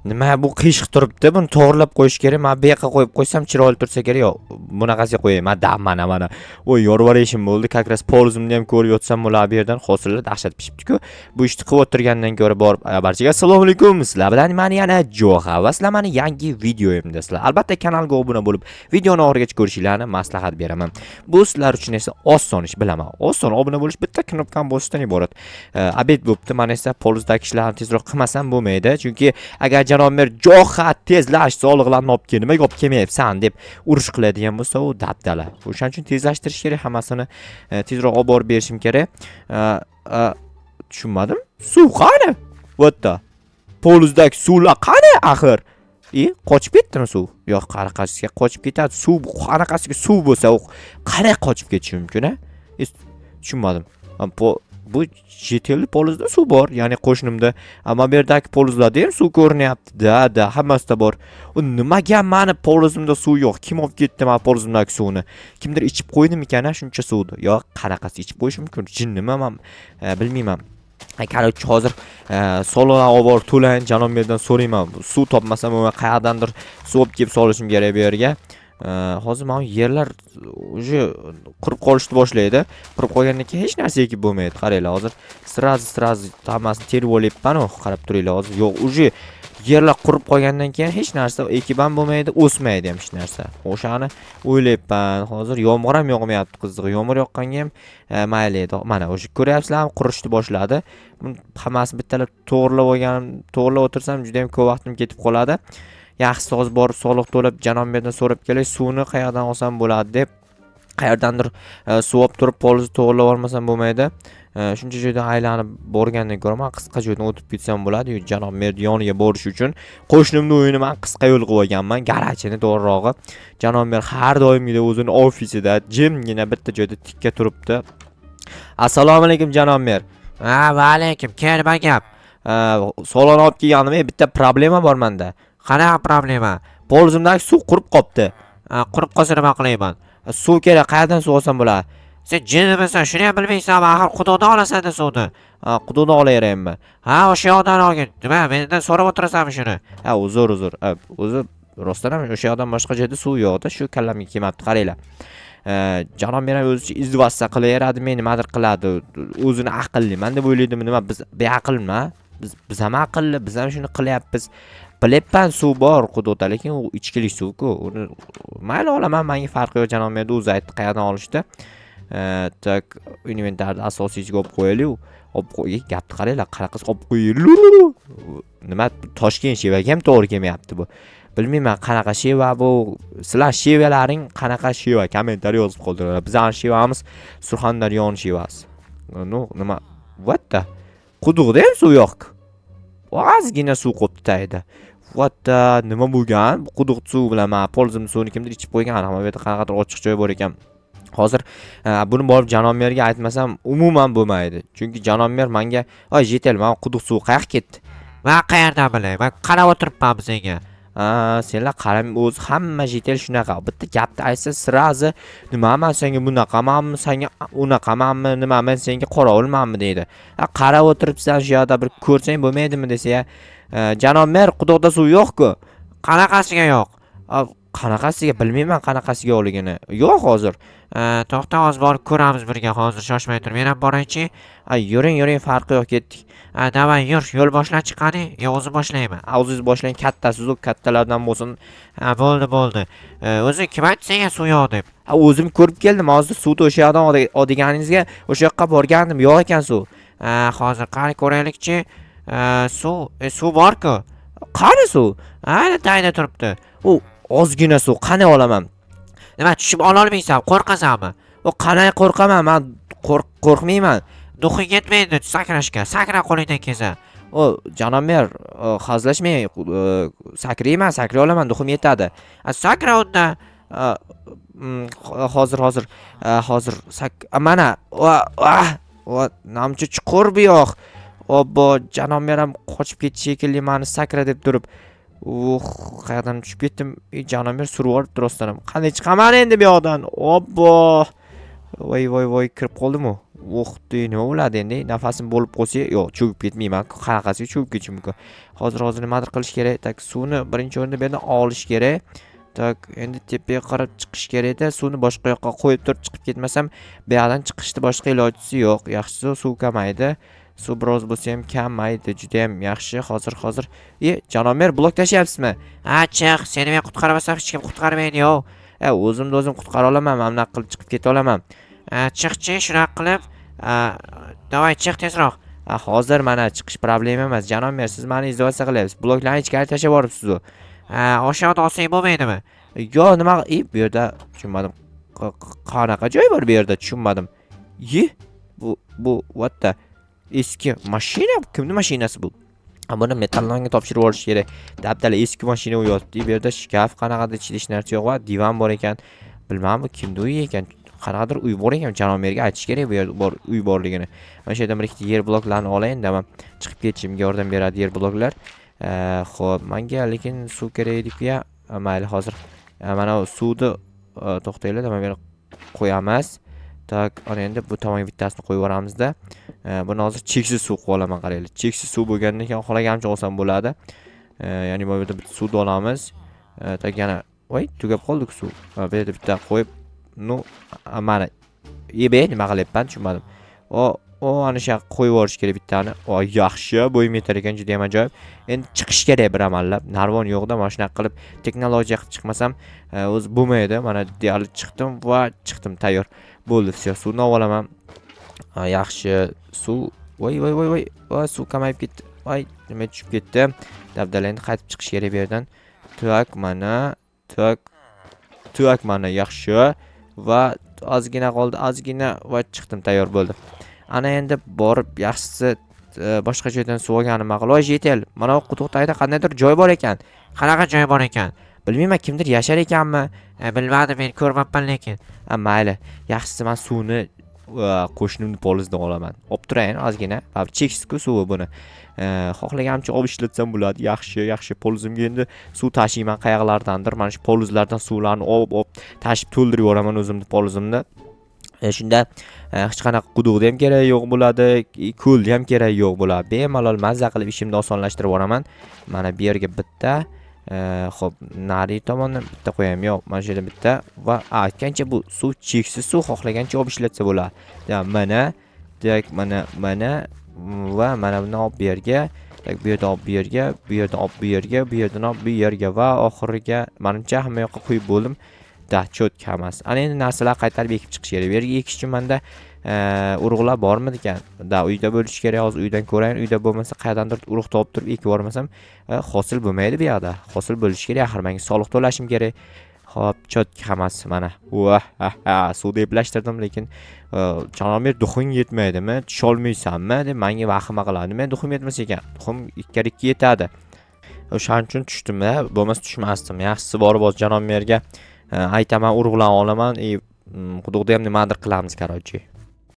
Nima bu qiyshiq turibdi? Buni to'g'rilab qo'yish kerak. Men bu yoqqa qo'yib qo'ysam chiroyli tursa kerak. Yo'q, bunaqasiga qo'yay. Mana. Voy, yorvarishim bo'ldi. Как раз polzimni ham ko'rib yotsam bo'lar bu yerdan. Hosillar dahshat pishibdi-ku. Bu ishni qilib o'tirgandan ko'ra borib, barchaga assalomu alaykum. Sizlar bilan men yana Joha va sizlar meni yangi videoyimdasizlar. Albatta kanalga obuna bo'lib, videoni oxirigacha ko'rishingizni maslahat beraman. Bu sizlar uchun esa oson ish, bilaman. Oson obuna bo'lish bitta knopkani bosishdan iborat. Abed bo'pti. Men esa polzdagi ishlarni tezroq qilmasam bo'lmaydi. Chunki agar janob mer Joha tezlash sog'liqlarni olib kel, nimaga olib kelmayapsan deb urush qiladigan bo'lsa, u dabdala. O'shaning uchun tezlashtirish kerak, hammasini tezroq olib borib berishim kerak. Tushunmadim. Suv qani? Bo'tda. Polizdagi suvlar qani axir? Qochib ketdimi suv? Yo'q, qanaqasiga qochib ketadi. Suv qanaqasiga suv bo'lsa, u qanday qochib ketishi mumkin, a? Tushunmadim. Bu jetelli polizda suv bor, ya'ni qo'shnimda. Ammo bu yerdagi polizlarda ham suv ko'rinyapti. Da, hammasida bor. U nimaga meni polizimda suv yo'q? Kim olib ketdi meni polizimdagi suvni? Kimdir ichib qo'ydimi-kan shuncha suvni? Yo'q, qanaqasi ichib qo'yish mumkin? Jinnimi, men bilmayman. Qarang, hozir solona olib borib to'lan janob merdan so'rayman. Suv topmasam, men qayerdandir suv olib kelib solishim kerak bu yerga. Hozir mana yerlar уже qurib qolishni boshlaydi. Qurib qolgandan keyin hech narsa ekib bo'lmaydi. Qaranglar, hozir sirazi hammasini terib olyapman, qarab turinglar hozir. Yo'q, уже yerlar qurib qolgandan keyin hech narsa ekib ham bo'lmaydi, o'smaydi ham hech narsa. O'shani o'ylayapman. Hozir yomg'ir ham yog'mayapti, qizig'i. Yomg'ir yoqqanga ham mayli edi. Mana o'sha ko'ryapsizlarmi, qurishni boshladi. Hammasini bittalab to'g'rilab o'tirsam juda ham ko'p vaqtim ketib qoladi. Yaxshisi hozir borib soliq to'lab janob merdan so'rab kelay, suvni qayerdan olsam bo'ladi deb. Qayerdandir suv olib turib polizni to'g'rilab olmasam bo'lmaydi. Shuncha joydan aylanib borgandan ko'ra men qisqa joydan o'tib ketsam bo'ladi. Janob mer yoniga borish uchun qo'shnimning uyini men qisqa yo'l qilib olganman, garajini to'g'rirog'i. Janob mer har doimgidek o'zining ofisida jimgina bitta joyda tikka turibdi. Assalomu alaykum janob mer. Va alaykum, nima gap? Solona olib kelganim, bitta problema bor menda. Qanaqa problema? Polzimdagi suv qurib qopti. Qurib qolsa nima qilayman? Suv kerak, qayerdan suv olsam bo'ladi? Sen jinnimisan, shuni ham bilmaysanmi? Axir quduqdan olasan suvni. Quduqdan olaverayman. Ha, o'sha yoqdan olgin. Nima, mendan so'rab o'tirasanmi shuni? Uzr. O'zi rostdan ham o'sha yoqdan boshqa joyda suv yo'qda, shu kallamga kelmabdi, qaranglar. Janob men o'zicha izdivassa qilaveradi, meni nimadir qiladi. O'zini aqlli. Men deb o'ylaydim, nima biz beaqlmi? Biz ham aqlli, biz ham shuni qilyapmiz. Bileppan suv bor quduqda, lekin u ichkilik suv-ku. Uni mayli olaman, menga farqi yo'q. Janob merda o'zi aytdi qayerdan olishdi. Tak inventarda asosiysiga olib qo'yaylik. Olib qo'ying, gapni qaranglar, qanaqasi olib qo'ying. Nima Toshkent shevaga ham to'g'ri kelmayapti bu. Bilmayman qanaqa sheva bu. Sizlar shevalaring qanaqa sheva? Kommentariy yozib qoldiringlar. Bizning shevamiz Surxondaryoning shevasi. Nima? What the? Quduqda ham suv yo'q. Ozgina suv qopti tayda. Vatta, nima bo'lgan? Quduq suv bilan men polzimni suvni kimdir ichib qo'ygan. Ammo bu yerda qanaqadir ochiq joy bor ekan. Hozir buni borib janob merga aytmasam umuman bo'lmaydi. Chunki janob mer menga, "Voy, jetel, men quduq suv qayerga ketdi?" Men qayerdan bilay? Men qarab o'tiribman senga. Senlar qaram, o'zi hamma jetel shunaqa. Bitta gapni aytsa sirazi, "Nima, men senga bunaqamanmi, senga unaqamanmi, nima, men senga qorovulmanmi?" deydi. Qarab o'tiribsan, shu yerda bir ko'rsang bo'lmaydimi desa, "Janob mer, quduqda suv yo'q-ku." Qanaqasiga yo'q? Qanaqasiga bilmayman, qanaqasiga yo'qligini. Yo'q hozir. To'xta, hozir borib ko'ramiz birga, hozir shoshmay tur. Men ham boraychi. Yuring, farqi yo'q, ketdik. Davay, yur, yo'l boshlab chiqani, yo o'zi boshlayman. O'zingiz boshlang, kattasiz-ku, kattalardan bo'lsin. Bo'ldi. O'zi kim aytdi senga suv yo'q deb? O'zim ko'rib keldim, hozir suvni o'sha yoqdan olganingizga o'sha yoqqa borgandim, yo'q ekan suv. Hozir qani ko'raylikchi. Suv bor-ku. Qani suv? Tayda turibdi. U ozgina suv, qani olaman? Nima, tushib ola olmaysan? Qo'rqasanmi? Qanday qo'rqaman? Men qo'rqmayman. Duxing yetmaydi sakrashga. Sakra qo'lingdan kelsa. Janob mer, hazillashmang. Sakrayman, sakray olaman, duxim yetadi. Sakra unda. Hozir mana namcha chuqur bu yoq. Obbo, janob mer ham qochib ketishi shekilli meni sakra deb turib. Qayerdan tushib ketdim? Janob mer surib olibdi rostdan ham. Qanday chiqaman endi bu yoqdan? Obbo. Voy, kirib qoldim-ku. nima bo'ladi endi? Nafasim bo'lib qolsa, yo'q, cho'kib ketmayman. Qanaqasiga cho'kib ketishim mumkin. Hozir nimadir qilish kerak. Tak, suvni birinchi o'rinda bu yerdan olish kerak. Tak, endi tepaga qarab chiqish kerak-da, suvni boshqa yoqqa qo'yib turib chiqib ketmasam, bu yoqdan chiqishni boshqa ilojisi yo'q. Yaxshisi suv kamaydi. Suv biroz bo'lsa ham kamaydi. Juda ham yaxshi. Hozir. Janob mer, blok tashlayapsizmi? Ha, chiq, seni men qutqarmasam hech kim qutqarmaydi-yo. O'zimni o'zim qutqara olaman, mana qilib chiqib keta olaman. Chiq, shunaqa qilib. Davay, chiq tezroq. Hozir mana chiqish problema emas. Janob mer, siz meni izolyatsiya qilyapsiz. Bloklarni ichkari tashlab yuboribsiz-ku. O'sha yoqda olsang bo'lmaydimi? Yo, nima, bu yerda tushunmadim. Qanaqa joy bor bu yerda, tushunmadim. Bu what the? Eski mashina, kimning mashinasi bu? Buni metallonga topshirib yuborish kerak. Dabdala eski mashina u yotdi. Bu yerda shkaf, qanaqadir ichida narsa yo'q va divan bor ekan. Bilmadim, kimning uyi ekan. Qanaqadir uy bor ekan, janob merga aytish kerak bu yerda uy borligini. Mana shu yerdan bir ikkita yer bloklarini olayin, men chiqib ketishimga yordam beradi yer bloklar. Xo'p, menga lekin suv kerak edi-ku. Mayli, hozir mana suvni to'xtaylar, men buni qo'yamiz. Tak, ana endi bu tomonga bittasini qo'yib yuboramiz-da. Buni hozir cheksiz suv qilib olaman, qaranglar. Cheksiz suv bo'lgandan keyin xohlaganimcha olsam bo'ladi. Ya'ni bu yerda bitta suvni olamiz. Tak, yana tugab qoldi-ku suv. Bu yerda bitta qo'yib, mana nima qilyapman, tushunmadim. Ana shu qo'yib yuborish kerak bittani. Yaxshi, bo'yim yetar ekan, juda ham ajoyib. Endi chiqish kerak bir amallab. Narvon yo'qda, mana shunaqa qilib texnologiya qilib chiqmasam, o'zi bo'lmaydi. Mana deyarli chiqdim va chiqdim, tayyor. Bo'ldi, все, suvni olaman. Yaxshi, suv. Voy, suv kamayib ketdi. Nima tushib ketdi? Dabdala endi qaytib chiqish kerak bu yerdan. Tak, mana yaxshi va ozgina qoldi, va chiqdim, tayyor bo'ldi. Ana endi borib yaxshisi boshqa joydan suv olganim ma'qul. Yetel, mana bu quduqda qandaydir joy bor ekan. Qanaqa joy bor ekan? Bilmayman, kimdir yashar ekanmi? Bilmadim, men ko'rmabman lekin. Mayli. Yaxshisi men suvni qo'shnimning polizidan olaman. Olib turayin ozgina. Cheksiz-ku suvi buni. Xohlaganimcha olib ishlatsam bo'ladi. Yaxshi. Polizimga endi suv tashiyman qayoqlardandir. Mana shu polizlardan suvlarni olib tashib to'ldirib yuboraman o'zimni polizimni. Shunda hech qanaqa quduqda ham kerak yo'q bo'ladi, ko'lda ham kerak yo'q bo'ladi. Bemalol mazza qilib ishimni osonlashtirib yuboraman. Mana bu yerga bitta, xo'p, nari tomondan bitta qo'yam. Yo'q, mana shu yerda bitta va aytgancha bu suv cheksiz suv, xohlagancha olib ishlatsa bo'ladi. Mana va mana buni olib bu yerga, bu yerdan olib bu yerga, bu yerdan olib bu yerga, bu yerdan olib bu yerga va oxiriga menimcha hamma yoqqa quyib bo'ldim. Cho'tk hammasi. Ana endi narsalar qaytarib ekib chiqish kerak. Bu yerga ekish uchun menda urug'lar bormi ekan? Uyda bo'lish kerak. Hozir uydan ko'rayin. Uyda bo'lmasa qayerdandir urug' topib turib ekib yubormasam, hosil bo'lmaydi bu yoqda. Hosil bo'lish kerak. Axir menga soliq to'lashim kerak. Xo'p, cho'tk hammasi mana. Suvda eplashtirdim, lekin janob mer, duxing yetmaydimi? Tusha olmaysanmi deb menga vahima qiladi. Men duxim yetmas ekan. Duxim 2 yetadi. O'shaning uchun tushdim-da, bo'lmasa tushmasdim. Yaxshisi borib janob merga aytaman, urug'larni olaman, quduqda ham nimadir qilamiz, qarochi.